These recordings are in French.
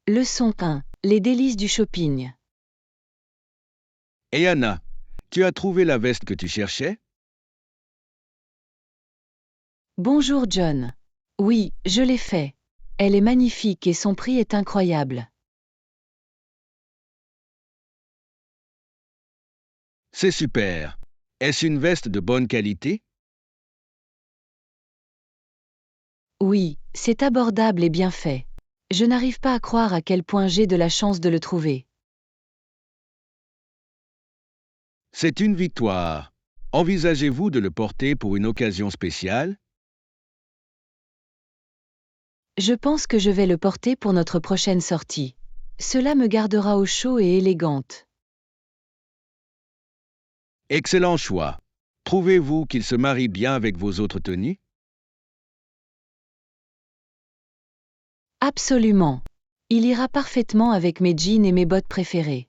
Leçon 1. Les délices du shopping. Hey Anna, tu as trouvé la veste que tu cherchais? Bonjour John. Oui, je l'ai fait. Elle est magnifique et son prix est incroyable. C'est super. Est-ce une veste de bonne qualité? Oui, c'est abordable et bien fait. Je n'arrive pas à croire à quel point j'ai de la chance de le trouver. C'est une victoire. Envisagez-vous de le porter pour une occasion spéciale? Je pense que je vais le porter pour notre prochaine sortie. Cela me gardera au chaud et élégante. Excellent choix. Trouvez-vous qu'il se marie bien avec vos autres tenues? Absolument. Il ira parfaitement avec mes jeans et mes bottes préférées.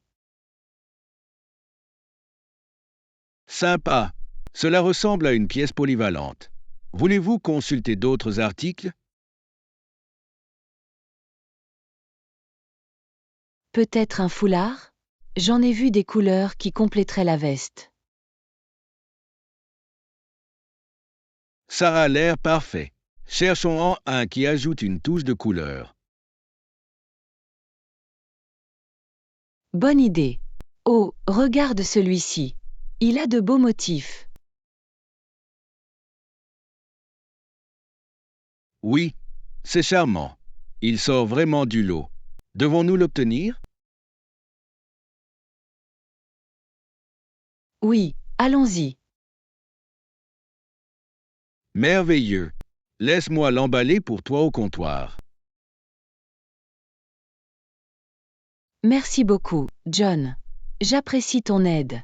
Sympa. Cela ressemble à une pièce polyvalente. Voulez-vous consulter d'autres articles? Peut-être un foulard? J'en ai vu des couleurs qui compléteraient la veste. Ça a l'air parfait. Cherchons-en un qui ajoute une touche de couleur. Bonne idée. Oh, regarde celui-ci. Il a de beaux motifs. Oui, c'est charmant. Il sort vraiment du lot. Devons-nous l'obtenir? Oui, allons-y. Merveilleux. Laisse-moi l'emballer pour toi au comptoir. Merci beaucoup, John. J'apprécie ton aide.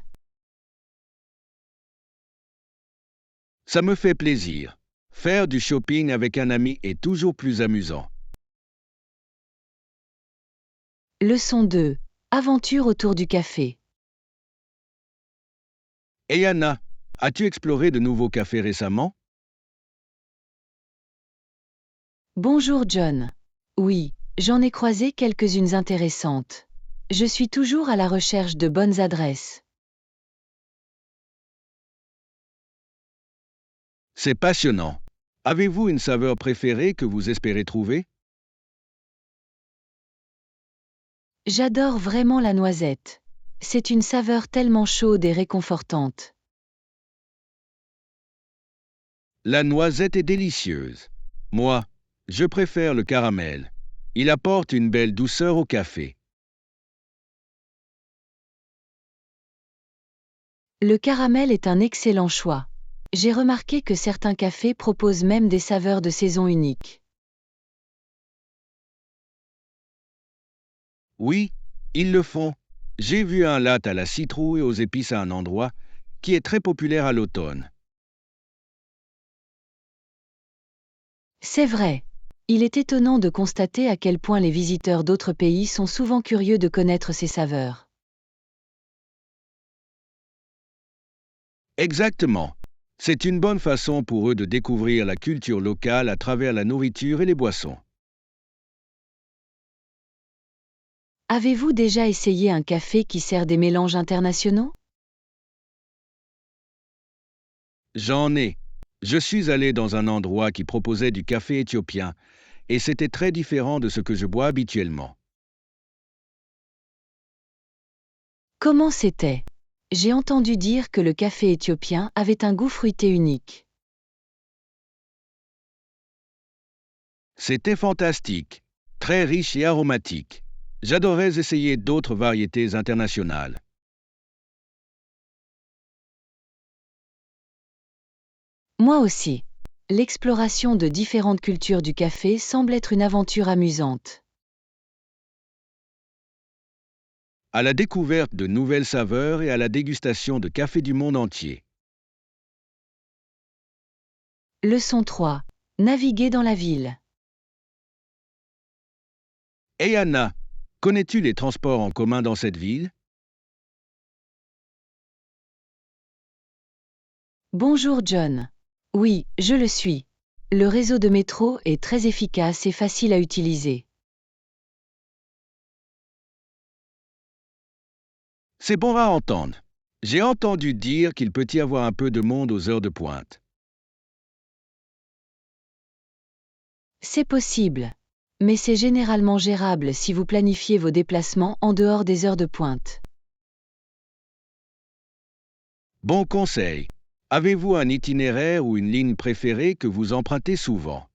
Ça me fait plaisir. Faire du shopping avec un ami est toujours plus amusant. Leçon 2. Aventure autour du café. Hey Anna, as-tu exploré de nouveaux cafés récemment? Bonjour John. Oui, j'en ai croisé quelques-unes intéressantes. Je suis toujours à la recherche de bonnes adresses. C'est passionnant. Avez-vous une saveur préférée que vous espérez trouver? J'adore vraiment la noisette. C'est une saveur tellement chaude et réconfortante. La noisette est délicieuse. Moi, je préfère le caramel. Il apporte une belle douceur au café. Le caramel est un excellent choix. J'ai remarqué que certains cafés proposent même des saveurs de saison uniques. Oui, ils le font. J'ai vu un latte à la citrouille et aux épices à un endroit qui est très populaire à l'automne. C'est vrai. Il est étonnant de constater à quel point les visiteurs d'autres pays sont souvent curieux de connaître ces saveurs. Exactement. C'est une bonne façon pour eux de découvrir la culture locale à travers la nourriture et les boissons. Avez-vous déjà essayé un café qui sert des mélanges internationaux? J'en ai. Je suis allé dans un endroit qui proposait du café éthiopien et c'était très différent de ce que je bois habituellement. Comment c'était? J'ai entendu dire que le café éthiopien avait un goût fruité unique. C'était fantastique, très riche et aromatique. J'adorais essayer d'autres variétés internationales. Moi aussi. L'exploration de différentes cultures du café semble être une aventure amusante. À la découverte de nouvelles saveurs et à la dégustation de café du monde entier. Leçon 3. Naviguer dans la ville. Hey Anna, connais-tu les transports en commun dans cette ville? Bonjour John. Oui, je le suis. Le réseau de métro est très efficace et facile à utiliser. C'est bon à entendre. J'ai entendu dire qu'il peut y avoir un peu de monde aux heures de pointe. C'est possible. Mais c'est généralement gérable si vous planifiez vos déplacements en dehors des heures de pointe. Bon conseil. Avez-vous un itinéraire ou une ligne préférée que vous empruntez souvent?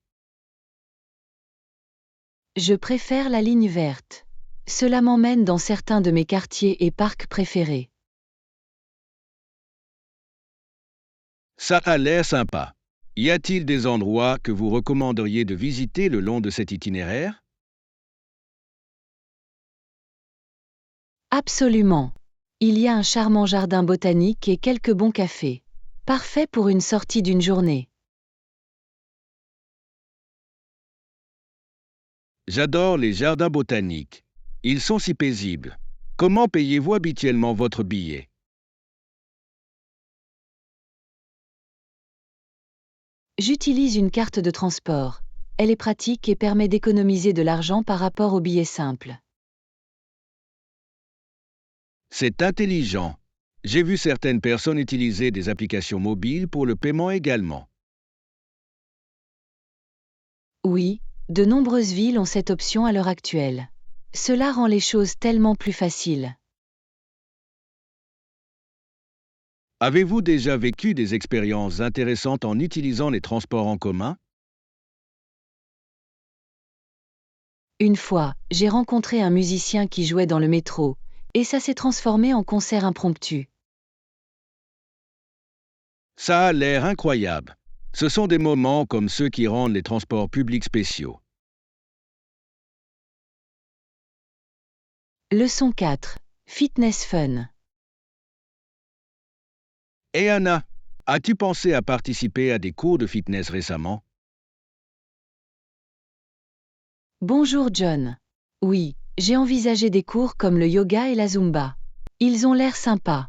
Je préfère la ligne verte. Cela m'emmène dans certains de mes quartiers et parcs préférés. Ça a l'air sympa. Y a-t-il des endroits que vous recommanderiez de visiter le long de cet itinéraire? Absolument. Il y a un charmant jardin botanique et quelques bons cafés. Parfait pour une sortie d'une journée. J'adore les jardins botaniques. Ils sont si paisibles. Comment payez-vous habituellement votre billet? J'utilise une carte de transport. Elle est pratique et permet d'économiser de l'argent par rapport au billet simple. C'est intelligent. J'ai vu certaines personnes utiliser des applications mobiles pour le paiement également. Oui, de nombreuses villes ont cette option à l'heure actuelle. Cela rend les choses tellement plus faciles. Avez-vous déjà vécu des expériences intéressantes en utilisant les transports en commun? Une fois, j'ai rencontré un musicien qui jouait dans le métro, et ça s'est transformé en concert impromptu. Ça a l'air incroyable. Ce sont des moments comme ceux qui rendent les transports publics spéciaux. Leçon 4. Fitness Fun. Et Anna, as-tu pensé à participer à des cours de fitness récemment? Bonjour John. Oui, j'ai envisagé des cours comme le yoga et la zumba. Ils ont l'air sympas.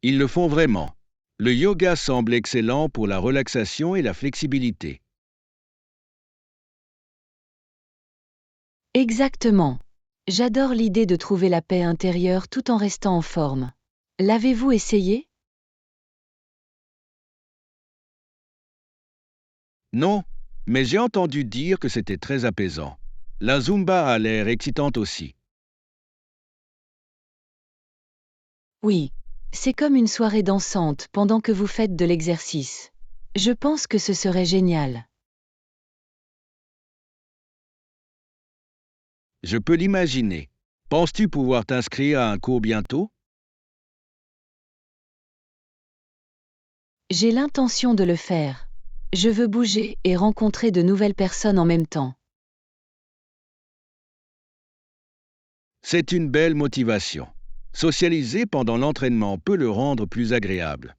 Ils le font vraiment. Le yoga semble excellent pour la relaxation et la flexibilité. Exactement. J'adore l'idée de trouver la paix intérieure tout en restant en forme. L'avez-vous essayé? Non, mais j'ai entendu dire que c'était très apaisant. La Zumba a l'air excitante aussi. Oui. C'est comme une soirée dansante pendant que vous faites de l'exercice. Je pense que ce serait génial. Je peux l'imaginer. Penses-tu pouvoir t'inscrire à un cours bientôt? J'ai l'intention de le faire. Je veux bouger et rencontrer de nouvelles personnes en même temps. C'est une belle motivation. Socialiser pendant l'entraînement peut le rendre plus agréable.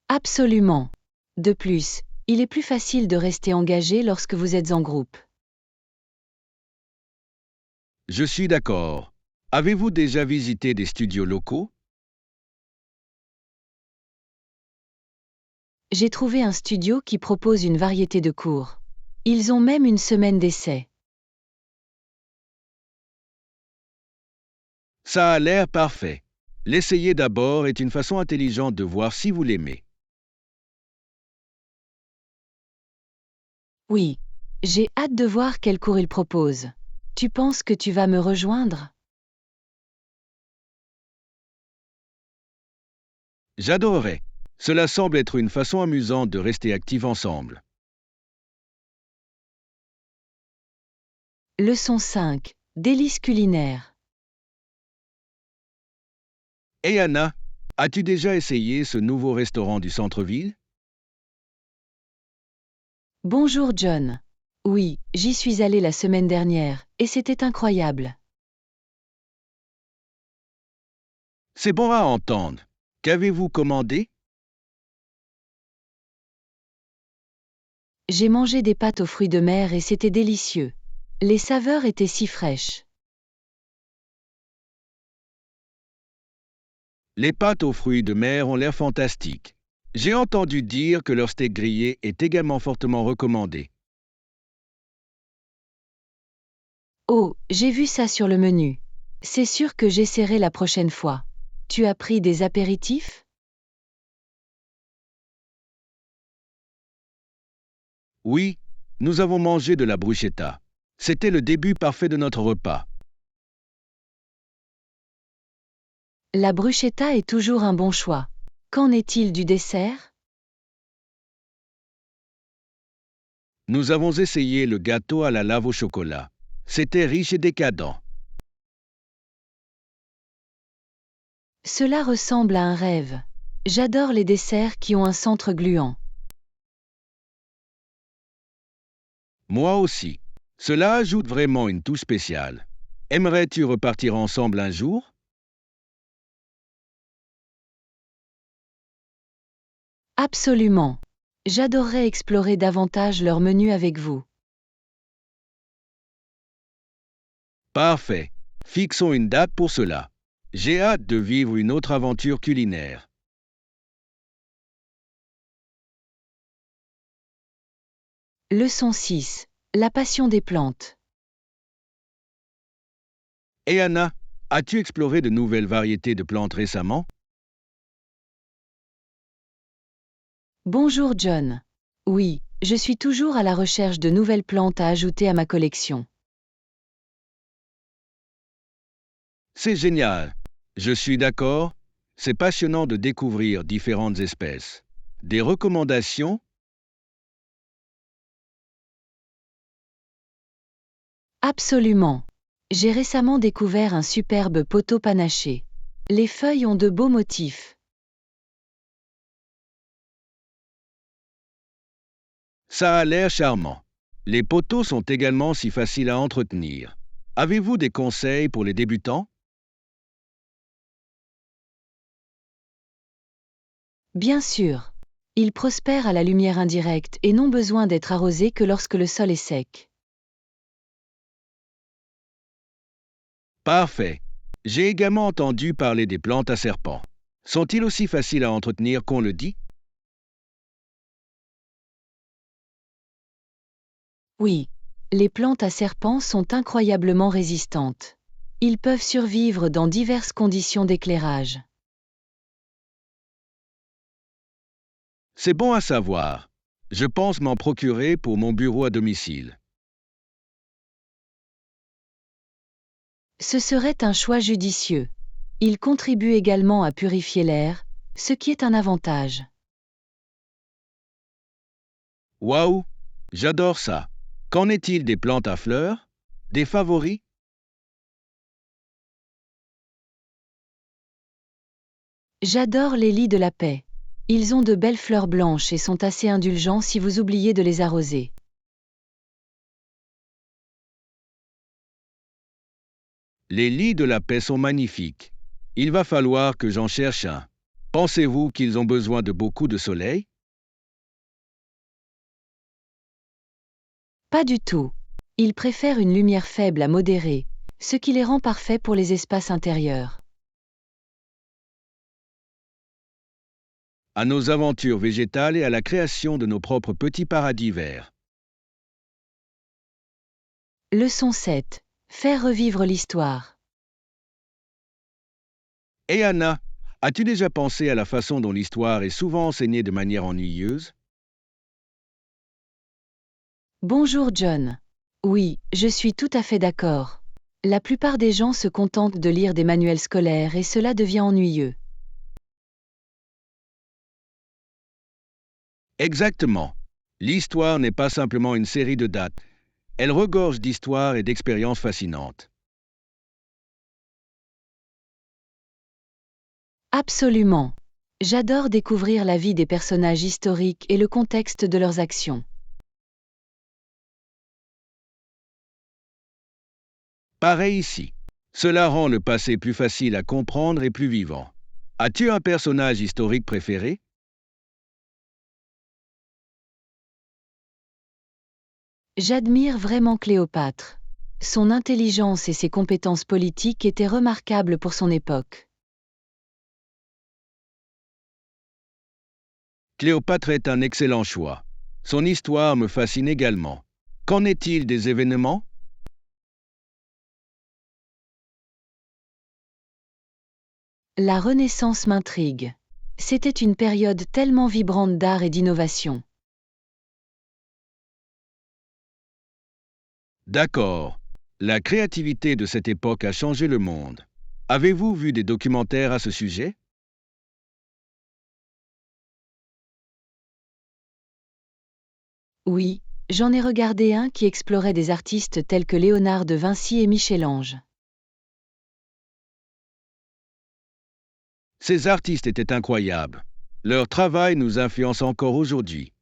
Absolument. De plus, il est plus facile de rester engagé lorsque vous êtes en groupe. Je suis d'accord. Avez-vous déjà visité des studios locaux? J'ai trouvé un studio qui propose une variété de cours. Ils ont même une semaine d'essai. Ça a l'air parfait. L'essayer d'abord est une façon intelligente de voir si vous l'aimez. Oui. J'ai hâte de voir quel cours ils proposent. Tu penses que tu vas me rejoindre? J'adorerais. Cela semble être une façon amusante de rester actifs ensemble. Leçon 5. Délices culinaires. Et Anna, as-tu déjà essayé ce nouveau restaurant du centre-ville? Bonjour John. Oui, j'y suis allé la semaine dernière, et c'était incroyable. C'est bon à entendre. Qu'avez-vous commandé? J'ai mangé des pâtes aux fruits de mer et c'était délicieux. Les saveurs étaient si fraîches. Les pâtes aux fruits de mer ont l'air fantastiques. J'ai entendu dire que leur steak grillé est également fortement recommandé. Oh, j'ai vu ça sur le menu. C'est sûr que j'essaierai la prochaine fois. Tu as pris des apéritifs? Oui, nous avons mangé de la bruschetta. C'était le début parfait de notre repas. La bruschetta est toujours un bon choix. Qu'en est-il du dessert? Nous avons essayé le gâteau à la lave au chocolat. C'était riche et décadent. Cela ressemble à un rêve. J'adore les desserts qui ont un centre gluant. Moi aussi. Cela ajoute vraiment une touche spéciale. Aimerais-tu repartir ensemble un jour? Absolument. J'adorerais explorer davantage leur menu avec vous. Parfait. Fixons une date pour cela. J'ai hâte de vivre une autre aventure culinaire. Leçon 6. La passion des plantes. Et Anna, as-tu exploré de nouvelles variétés de plantes récemment? Bonjour John. Oui, je suis toujours à la recherche de nouvelles plantes à ajouter à ma collection. C'est génial. Je suis d'accord. C'est passionnant de découvrir différentes espèces. Des recommandations? Absolument. J'ai récemment découvert un superbe poteau panaché. Les feuilles ont de beaux motifs. Ça a l'air charmant. Les poteaux sont également si faciles à entretenir. Avez-vous des conseils pour les débutants? Bien sûr. Ils prospèrent à la lumière indirecte et n'ont besoin d'être arrosés que lorsque le sol est sec. Parfait. J'ai également entendu parler des plantes à serpents. Sont-ils aussi faciles à entretenir qu'on le dit? Oui. Les plantes à serpents sont incroyablement résistantes. Ils peuvent survivre dans diverses conditions d'éclairage. C'est bon à savoir. Je pense m'en procurer pour mon bureau à domicile. Ce serait un choix judicieux. Ils contribuent également à purifier l'air, ce qui est un avantage. Waouh, j'adore ça. Qu'en est-il des plantes à fleurs? Des favoris? J'adore les lys de la paix. Ils ont de belles fleurs blanches et sont assez indulgents si vous oubliez de les arroser. Les lys de la paix sont magnifiques. Il va falloir que j'en cherche un. Pensez-vous qu'ils ont besoin de beaucoup de soleil? Pas du tout. Ils préfèrent une lumière faible à modérée, ce qui les rend parfaits pour les espaces intérieurs. À nos aventures végétales et à la création de nos propres petits paradis verts. Leçon 7. Faire revivre l'histoire. Et Anna, as-tu déjà pensé à la façon dont l'histoire est souvent enseignée de manière ennuyeuse? Bonjour John. Oui, je suis tout à fait d'accord. La plupart des gens se contentent de lire des manuels scolaires et cela devient ennuyeux. Exactement. L'histoire n'est pas simplement une série de dates. Elle regorge d'histoires et d'expériences fascinantes. Absolument. J'adore découvrir la vie des personnages historiques et le contexte de leurs actions. Pareil ici. Cela rend le passé plus facile à comprendre et plus vivant. As-tu un personnage historique préféré? J'admire vraiment Cléopâtre. Son intelligence et ses compétences politiques étaient remarquables pour son époque. Cléopâtre est un excellent choix. Son histoire me fascine également. Qu'en est-il des événements? La Renaissance m'intrigue. C'était une période tellement vibrante d'art et d'innovation. D'accord. La créativité de cette époque a changé le monde. Avez-vous vu des documentaires à ce sujet? Oui, j'en ai regardé un qui explorait des artistes tels que Léonard de Vinci et Michel-Ange. Ces artistes étaient incroyables. Leur travail nous influence encore aujourd'hui.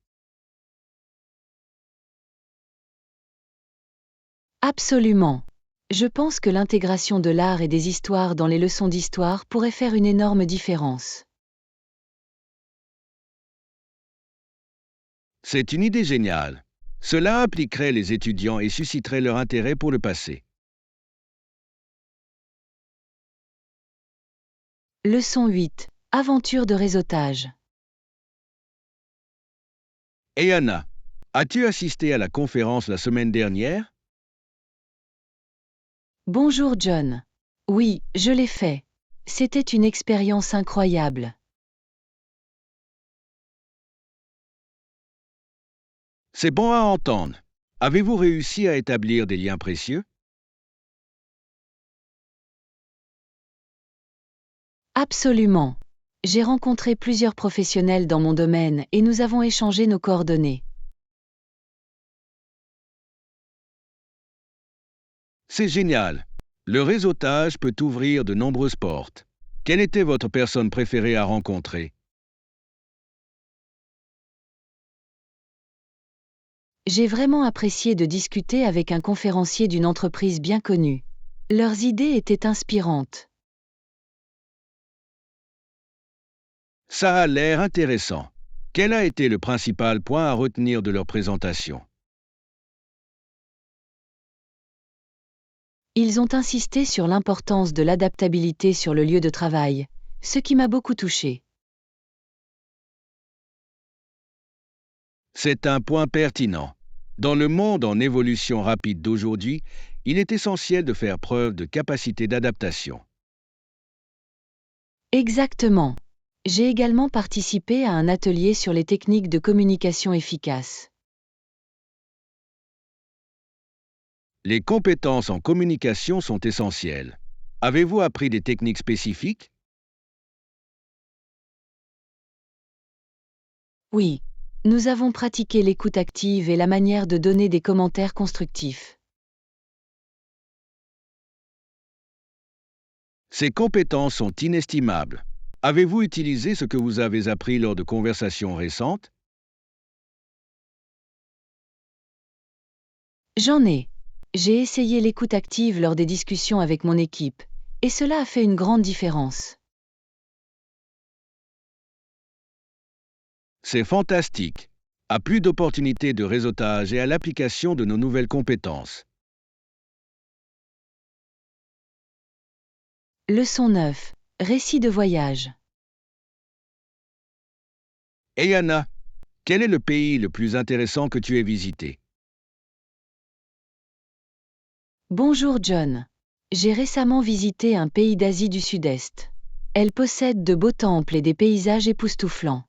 Absolument. Je pense que l'intégration de l'art et des histoires dans les leçons d'histoire pourrait faire une énorme différence. C'est une idée géniale. Cela impliquerait les étudiants et susciterait leur intérêt pour le passé. Leçon 8. Aventure de réseautage. Et Anna, as-tu assisté à la conférence la semaine dernière? Bonjour John. Oui, je l'ai fait. C'était une expérience incroyable. C'est bon à entendre. Avez-vous réussi à établir des liens précieux? Absolument. J'ai rencontré plusieurs professionnels dans mon domaine et nous avons échangé nos coordonnées. C'est génial. Le réseautage peut ouvrir de nombreuses portes. Quelle était votre personne préférée à rencontrer? J'ai vraiment apprécié de discuter avec un conférencier d'une entreprise bien connue. Leurs idées étaient inspirantes. Ça a l'air intéressant. Quel a été le principal point à retenir de leur présentation? Ils ont insisté sur l'importance de l'adaptabilité sur le lieu de travail, ce qui m'a beaucoup touché. C'est un point pertinent. Dans le monde en évolution rapide d'aujourd'hui, il est essentiel de faire preuve de capacité d'adaptation. Exactement. J'ai également participé à un atelier sur les techniques de communication efficace. Les compétences en communication sont essentielles. Avez-vous appris des techniques spécifiques? Oui. Nous avons pratiqué l'écoute active et la manière de donner des commentaires constructifs. Ces compétences sont inestimables. Avez-vous utilisé ce que vous avez appris lors de conversations récentes? J'en ai. J'ai essayé l'écoute active lors des discussions avec mon équipe, et cela a fait une grande différence. C'est fantastique. À plus d'opportunités de réseautage et à l'application de nos nouvelles compétences. Leçon 9. Récit de voyage. Et Anna, quel est le pays le plus intéressant que tu aies visité? Bonjour John. J'ai récemment visité un pays d'Asie du Sud-Est. Elle possède de beaux temples et des paysages époustouflants.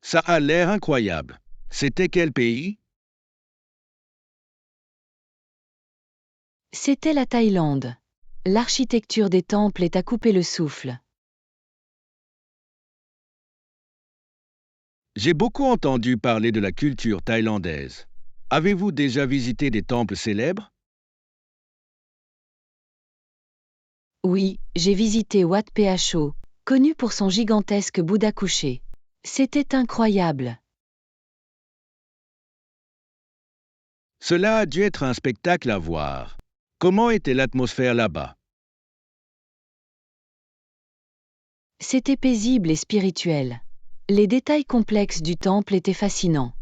Ça a l'air incroyable. C'était quel pays? C'était la Thaïlande. L'architecture des temples est à couper le souffle. J'ai beaucoup entendu parler de la culture thaïlandaise. Avez-vous déjà visité des temples célèbres? Oui, j'ai visité Wat Pho, connu pour son gigantesque Bouddha couché. C'était incroyable. Cela a dû être un spectacle à voir. Comment était l'atmosphère là-bas? C'était paisible et spirituel. Les détails complexes du temple étaient fascinants.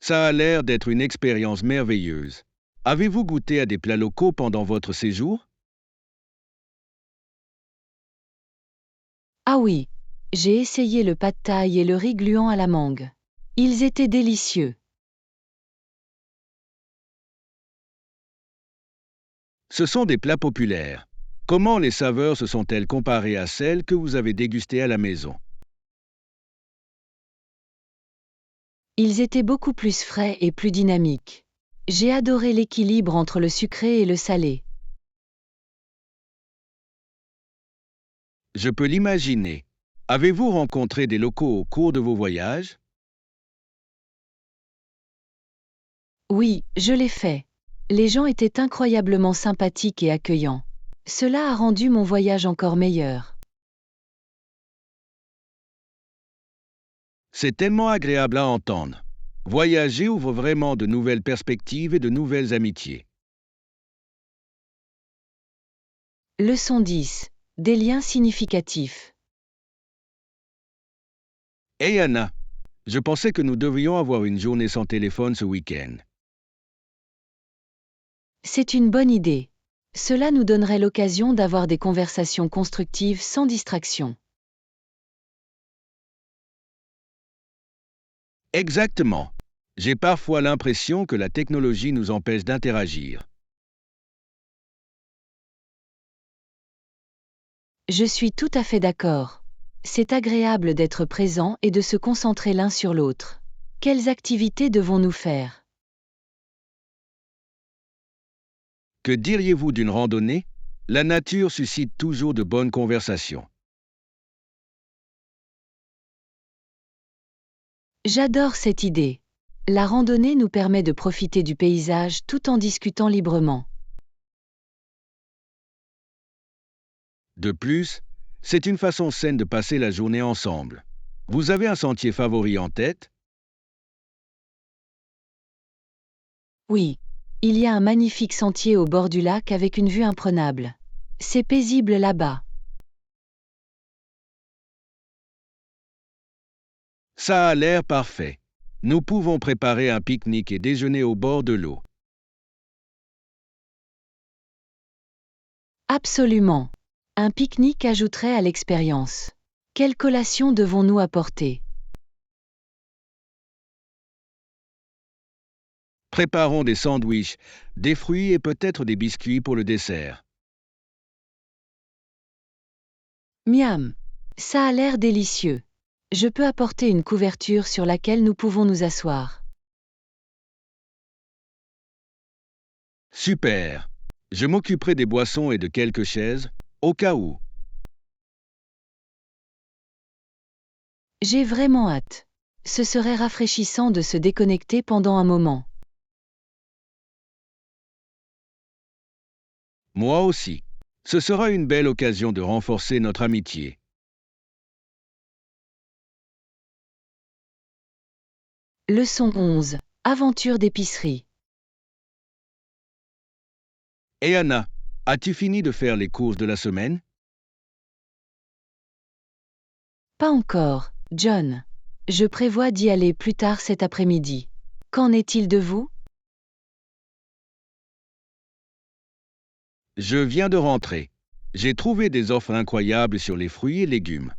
Ça a l'air d'être une expérience merveilleuse. Avez-vous goûté à des plats locaux pendant votre séjour? Ah oui, j'ai essayé le pad thaï et le riz gluant à la mangue. Ils étaient délicieux. Ce sont des plats populaires. Comment les saveurs se sont-elles comparées à celles que vous avez dégustées à la maison? Ils étaient beaucoup plus frais et plus dynamiques. J'ai adoré l'équilibre entre le sucré et le salé. Je peux l'imaginer. Avez-vous rencontré des locaux au cours de vos voyages? Oui, je l'ai fait. Les gens étaient incroyablement sympathiques et accueillants. Cela a rendu mon voyage encore meilleur. C'est tellement agréable à entendre. Voyager ouvre vraiment de nouvelles perspectives et de nouvelles amitiés. Leçon 10. Des liens significatifs. Hey Anna, je pensais que nous devions avoir une journée sans téléphone ce week-end. C'est une bonne idée. Cela nous donnerait l'occasion d'avoir des conversations constructives sans distraction. Exactement. J'ai parfois l'impression que la technologie nous empêche d'interagir. Je suis tout à fait d'accord. C'est agréable d'être présent et de se concentrer l'un sur l'autre. Quelles activités devons-nous faire? Que diriez-vous d'une randonnée? La nature suscite toujours de bonnes conversations. J'adore cette idée. La randonnée nous permet de profiter du paysage tout en discutant librement. De plus, c'est une façon saine de passer la journée ensemble. Vous avez un sentier favori en tête? Oui, il y a un magnifique sentier au bord du lac avec une vue imprenable. C'est paisible là-bas. Ça a l'air parfait. Nous pouvons préparer un pique-nique et déjeuner au bord de l'eau. Absolument. Un pique-nique ajouterait à l'expérience. Quelle collation devons-nous apporter? Préparons des sandwichs, des fruits et peut-être des biscuits pour le dessert. Miam. Ça a l'air délicieux. Je peux apporter une couverture sur laquelle nous pouvons nous asseoir. Super. Je m'occuperai des boissons et de quelques chaises, au cas où. J'ai vraiment hâte. Ce serait rafraîchissant de se déconnecter pendant un moment. Moi aussi. Ce sera une belle occasion de renforcer notre amitié. Leçon 11. Aventure d'épicerie. Et Anna, as-tu fini de faire les courses de la semaine? Pas encore, John. Je prévois d'y aller plus tard cet après-midi. Qu'en est-il de vous? Je viens de rentrer. J'ai trouvé des offres incroyables sur les fruits et légumes.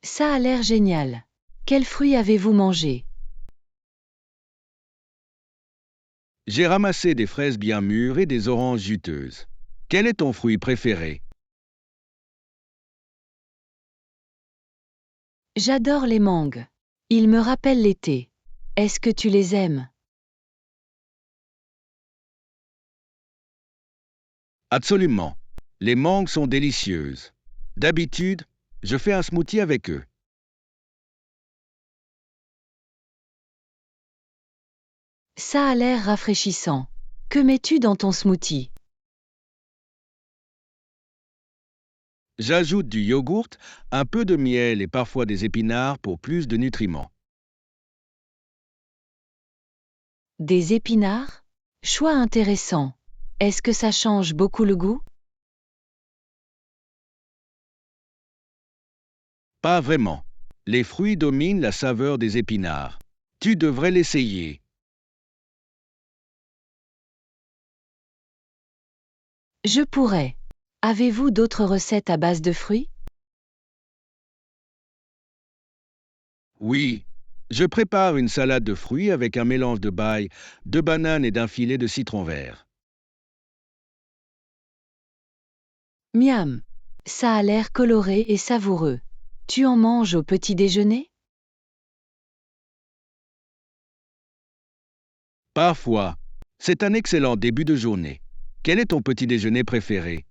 Ça a l'air génial. Quels fruits avez-vous mangé? J'ai ramassé des fraises bien mûres et des oranges juteuses. Quel est ton fruit préféré? J'adore les mangues. Ils me rappellent l'été. Est-ce que tu les aimes? Absolument. Les mangues sont délicieuses. D'habitude, je fais un smoothie avec eux. Ça a l'air rafraîchissant. Que mets-tu dans ton smoothie? J'ajoute du yogourt, un peu de miel et parfois des épinards pour plus de nutriments. Des épinards? Choix intéressant. Est-ce que ça change beaucoup le goût? Pas vraiment. Les fruits dominent la saveur des épinards. Tu devrais l'essayer. Je pourrais. Avez-vous d'autres recettes à base de fruits? Oui, Je prépare une salade de fruits avec un mélange de bail, de bananes et d'un filet de citron vert. Miam. Ça a l'air coloré et savoureux. Tu en manges au petit déjeuner? Parfois, c'est un excellent début de journée. Quel est ton petit déjeuner préféré?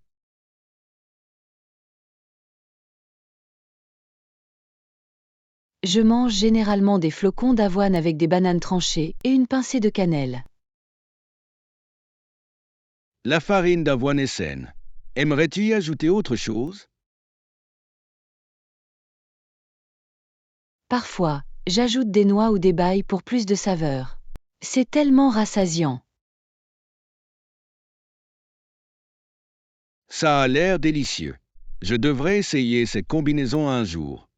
Je mange généralement des flocons d'avoine avec des bananes tranchées et une pincée de cannelle. La farine d'avoine est saine. Aimerais-tu y ajouter autre chose? Parfois, j'ajoute des noix ou des bailles pour plus de saveur. C'est tellement rassasiant. Ça a l'air délicieux. Je devrais essayer cette combinaison un jour.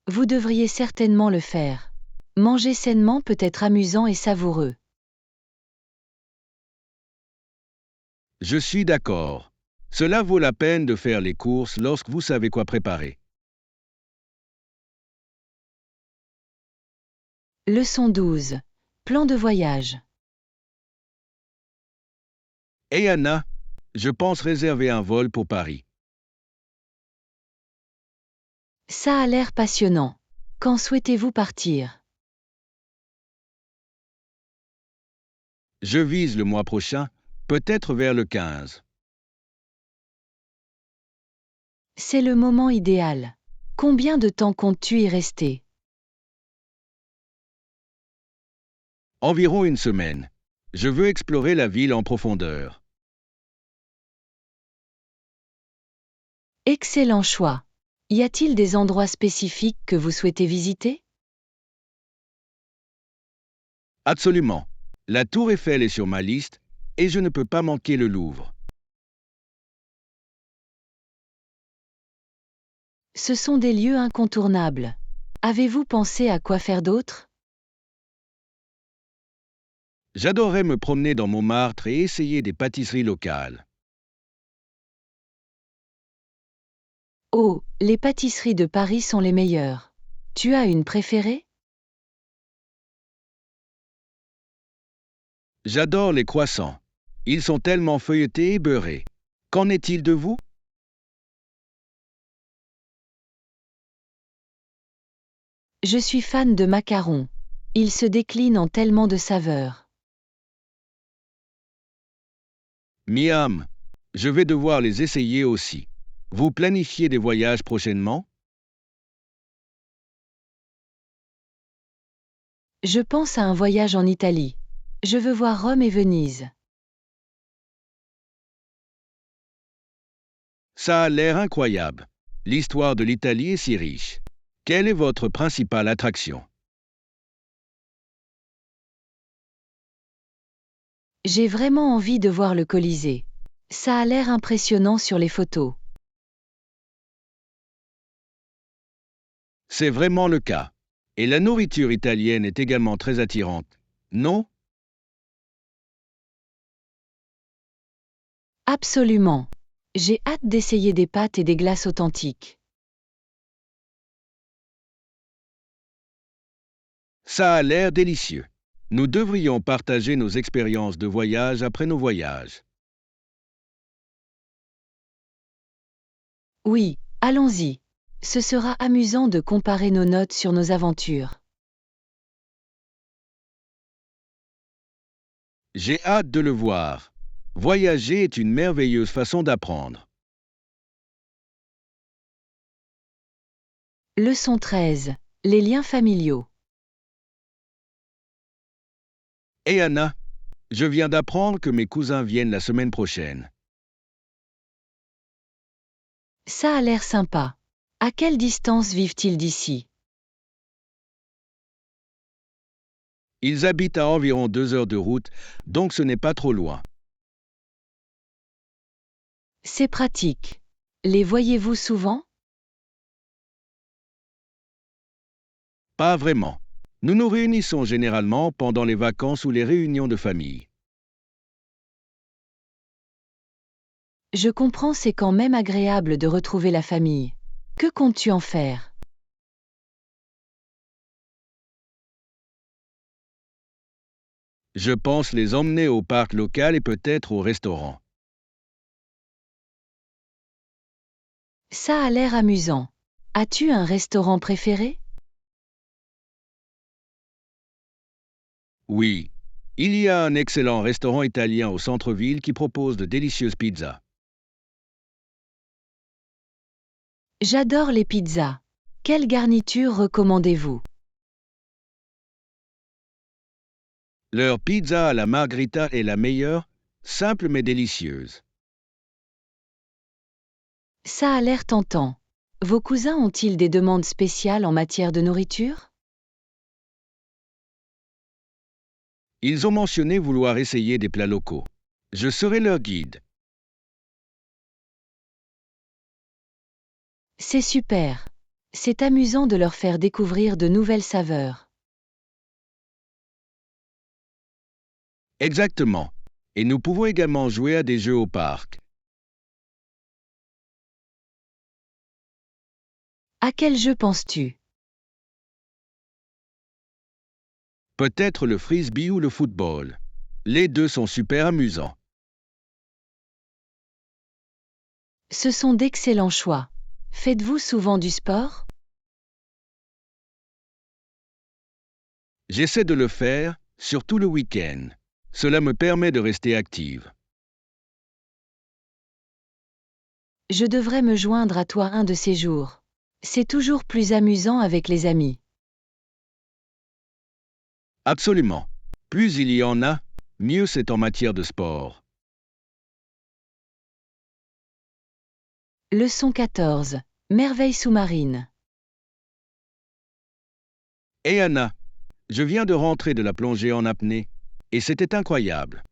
Vous devriez certainement le faire. Manger sainement peut être amusant et savoureux. Je suis d'accord. Cela vaut la peine de faire les courses lorsque vous savez quoi préparer. Leçon 12. Plan de voyage. Hey Anna, je pense réserver un vol pour Paris. Ça a l'air passionnant. Quand souhaitez-vous partir? Je vise le mois prochain, peut-être vers le 15. C'est le moment idéal. Combien de temps comptes-tu y rester? Environ une semaine. Je veux explorer la ville en profondeur. Excellent choix. Y a-t-il des endroits spécifiques que vous souhaitez visiter? Absolument. La Tour Eiffel est sur ma liste et je ne peux pas manquer le Louvre. Ce sont des lieux incontournables. Avez-vous pensé à quoi faire d'autre? J'adorerais me promener dans Montmartre et essayer des pâtisseries locales. Oh, les pâtisseries de Paris sont les meilleures. Tu as une préférée? J'adore les croissants. Ils sont tellement feuilletés et beurrés. Qu'en est-il de vous? Je suis fan de macarons. Ils se déclinent en tellement de saveurs. Miam, je vais devoir les essayer aussi. Vous planifiez des voyages prochainement? Je pense à un voyage en Italie. Je veux voir Rome et Venise. Ça a l'air incroyable. L'histoire de l'Italie est si riche. Quelle est votre principale attraction? J'ai vraiment envie de voir le Colisée. Ça a l'air impressionnant sur les photos. C'est vraiment le cas. Et la nourriture italienne est également très attirante, non? Absolument. J'ai hâte d'essayer des pâtes et des glaces authentiques. Ça a l'air délicieux. Nous devrions partager nos expériences de voyage après nos voyages. Oui, allons-y. Ce sera amusant de comparer nos notes sur nos aventures. J'ai hâte de le voir. Voyager est une merveilleuse façon d'apprendre. Leçon 13. Les liens familiaux. Et Anna, je viens d'apprendre que mes cousins viennent la semaine prochaine. Ça a l'air sympa. À quelle distance vivent-ils d'ici? Ils habitent à environ 2 heures de route, donc ce n'est pas trop loin. C'est pratique. Les voyez-vous souvent? Pas vraiment. Nous nous réunissons généralement pendant les vacances ou les réunions de famille. Je comprends, c'est quand même agréable de retrouver la famille. Que comptes-tu en faire? Je pense les emmener au parc local et peut-être au restaurant. Ça a l'air amusant. As-tu un restaurant préféré? Oui. Il y a un excellent restaurant italien au centre-ville qui propose de délicieuses pizzas. J'adore les pizzas. Quelle garniture recommandez-vous? Leur pizza à la margherita est la meilleure, simple mais délicieuse. Ça a l'air tentant. Vos cousins ont-ils des demandes spéciales en matière de nourriture? Ils ont mentionné vouloir essayer des plats locaux. Je serai leur guide. C'est super. C'est amusant de leur faire découvrir de nouvelles saveurs. Exactement. Et nous pouvons également jouer à des jeux au parc. À quel jeu penses-tu? Peut-être le frisbee ou le football. Les deux sont super amusants. Ce sont d'excellents choix. Faites-vous souvent du sport? J'essaie de le faire, surtout le week-end. Cela me permet de rester active. Je devrais me joindre à toi un de ces jours. C'est toujours plus amusant avec les amis. Absolument. Plus il y en a, mieux c'est en matière de sport. Leçon 14. Merveille sous-marine. Et Anna, je viens de rentrer de la plongée en apnée, et c'était incroyable.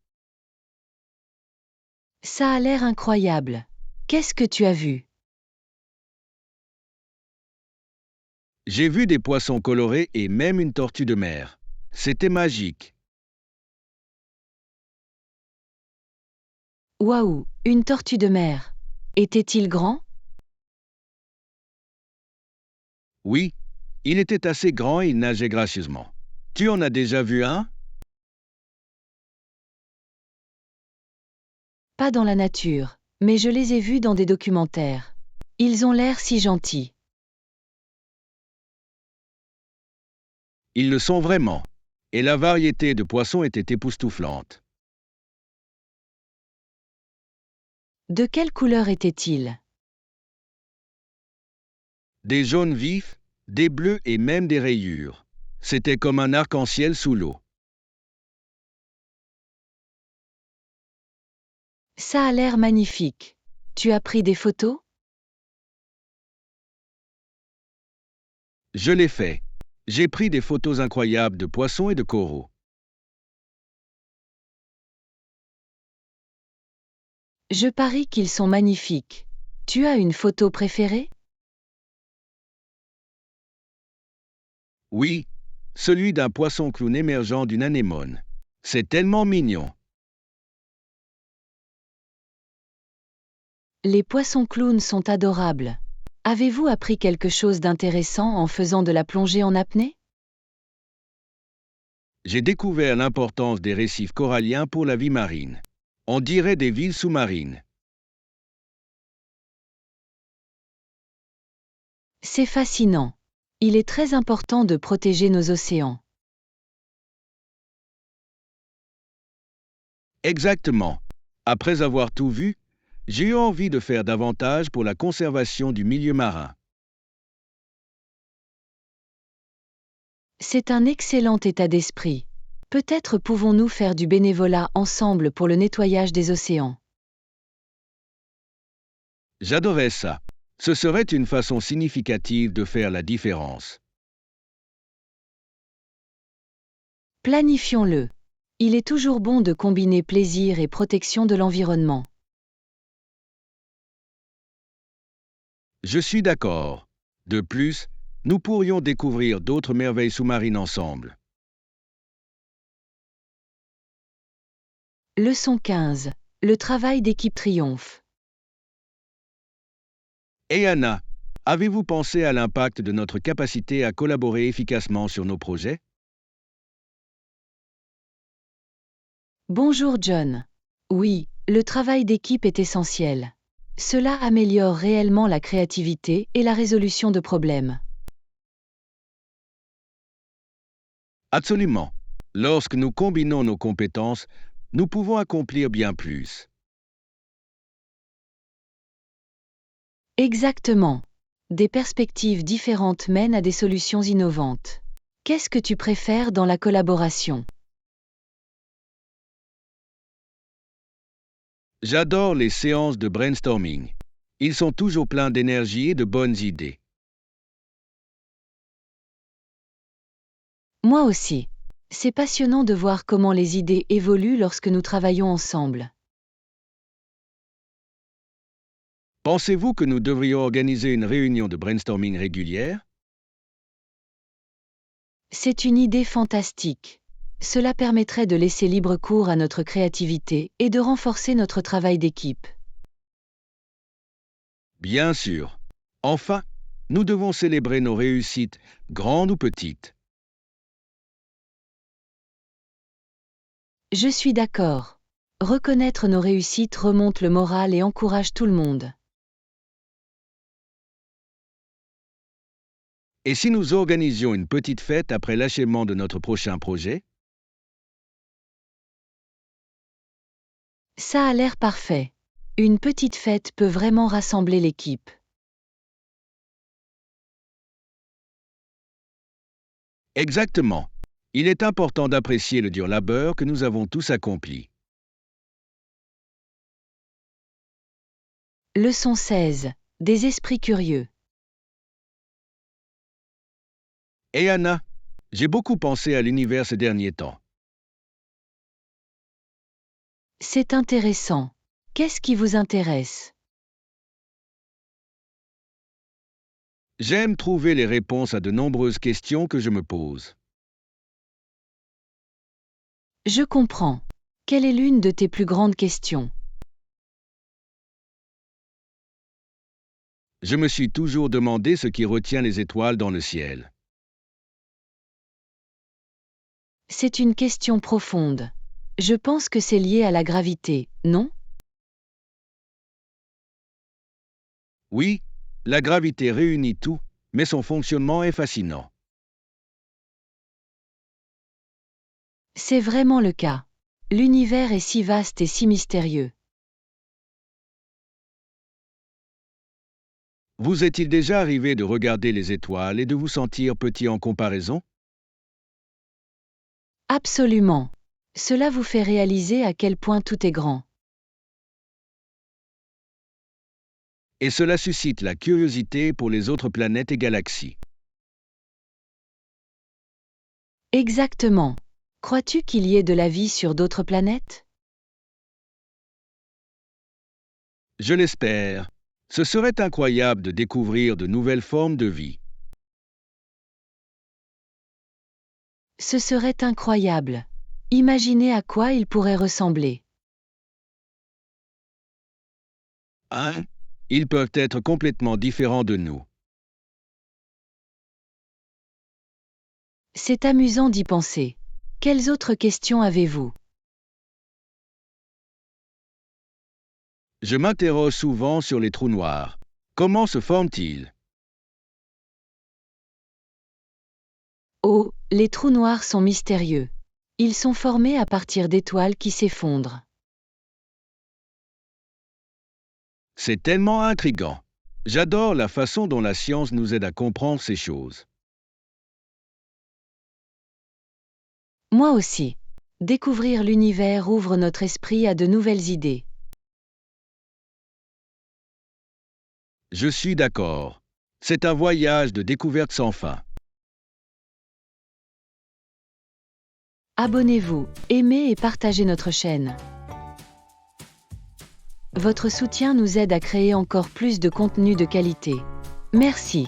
Ça a l'air incroyable. Qu'est-ce que tu as vu? J'ai vu des poissons colorés et même une tortue de mer. C'était magique. Waouh, une tortue de mer. Était-il grand? Oui, il était assez grand et il nageait gracieusement. Tu en as déjà vu un? Pas dans la nature, mais je les ai vus dans des documentaires. Ils ont l'air si gentils. Ils le sont vraiment. Et la variété de poissons était époustouflante. De quelle couleur étaient-ils? Des jaunes vifs, des bleus et même des rayures. C'était comme un arc-en-ciel sous l'eau. Ça a l'air magnifique. Tu as pris des photos? Je l'ai fait. J'ai pris des photos incroyables de poissons et de coraux. Je parie qu'ils sont magnifiques. Tu as une photo préférée? Oui, celui d'un poisson clown émergeant d'une anémone. C'est tellement mignon. Les poissons clowns sont adorables. Avez-vous appris quelque chose d'intéressant en faisant de la plongée en apnée? J'ai découvert l'importance des récifs coralliens pour la vie marine. On dirait des villes sous-marines. C'est fascinant. Il est très important de protéger nos océans. Exactement. Après avoir tout vu, j'ai eu envie de faire davantage pour la conservation du milieu marin. C'est un excellent état d'esprit. Peut-être pouvons-nous faire du bénévolat ensemble pour le nettoyage des océans. J'adorais ça. Ce serait une façon significative de faire la différence. Planifions-le. Il est toujours bon de combiner plaisir et protection de l'environnement. Je suis d'accord. De plus, nous pourrions découvrir d'autres merveilles sous-marines ensemble. Leçon 15. Le travail d'équipe triomphe. Et Anna, Avez-vous pensé à l'impact de notre capacité à collaborer efficacement sur nos projets? Bonjour John. Oui, le travail d'équipe est essentiel. Cela améliore réellement la créativité et la résolution de problèmes. Absolument. Lorsque nous combinons nos compétences, nous pouvons accomplir bien plus. Exactement. Des perspectives différentes mènent à des solutions innovantes. Qu'est-ce que tu préfères dans la collaboration? J'adore les séances de brainstorming. Ils sont toujours pleins d'énergie et de bonnes idées. Moi aussi. C'est passionnant de voir comment les idées évoluent lorsque nous travaillons ensemble. Pensez-vous que nous devrions organiser une réunion de brainstorming régulière? C'est une idée fantastique. Cela permettrait de laisser libre cours à notre créativité et de renforcer notre travail d'équipe. Bien sûr. Enfin, nous devons célébrer nos réussites, grandes ou petites. Je suis d'accord. Reconnaître nos réussites remonte le moral et encourage tout le monde. Et si nous organisions une petite fête après l'achèvement de notre prochain projet? Ça a l'air parfait. Une petite fête peut vraiment rassembler l'équipe. Exactement. Il est important d'apprécier le dur labeur que nous avons tous accompli. Leçon 16. Des esprits curieux. Et Anna, j'ai beaucoup pensé à l'univers ces derniers temps. C'est intéressant. Qu'est-ce qui vous intéresse? J'aime trouver les réponses à de nombreuses questions que je me pose. Je comprends. Quelle est l'une de tes plus grandes questions? Je me suis toujours demandé ce qui retient les étoiles dans le ciel. C'est une question profonde. Je pense que c'est lié à la gravité, non? Oui, la gravité réunit tout, mais son fonctionnement est fascinant. C'est vraiment le cas. L'univers est si vaste et si mystérieux. Vous est-il déjà arrivé de regarder les étoiles et de vous sentir petit en comparaison? Absolument. Cela vous fait réaliser à quel point tout est grand. Et cela suscite la curiosité pour les autres planètes et galaxies. Exactement. Crois-tu qu'il y ait de la vie sur d'autres planètes? Je l'espère. Ce serait incroyable de découvrir de nouvelles formes de vie. Ce serait incroyable. Imaginez à quoi ils pourraient ressembler. Hein? Ils peuvent être complètement différents de nous. C'est amusant d'y penser. Quelles autres questions avez-vous? Je m'interroge souvent sur les trous noirs. Comment se forment-ils? Oh, les trous noirs sont mystérieux. Ils sont formés à partir d'étoiles qui s'effondrent. C'est tellement intriguant. J'adore la façon dont la science nous aide à comprendre ces choses. Moi aussi. Découvrir l'univers ouvre notre esprit à de nouvelles idées. Je suis d'accord. C'est un voyage de découverte sans fin. Abonnez-vous, aimez et partagez notre chaîne. Votre soutien nous aide à créer encore plus de contenu de qualité. Merci.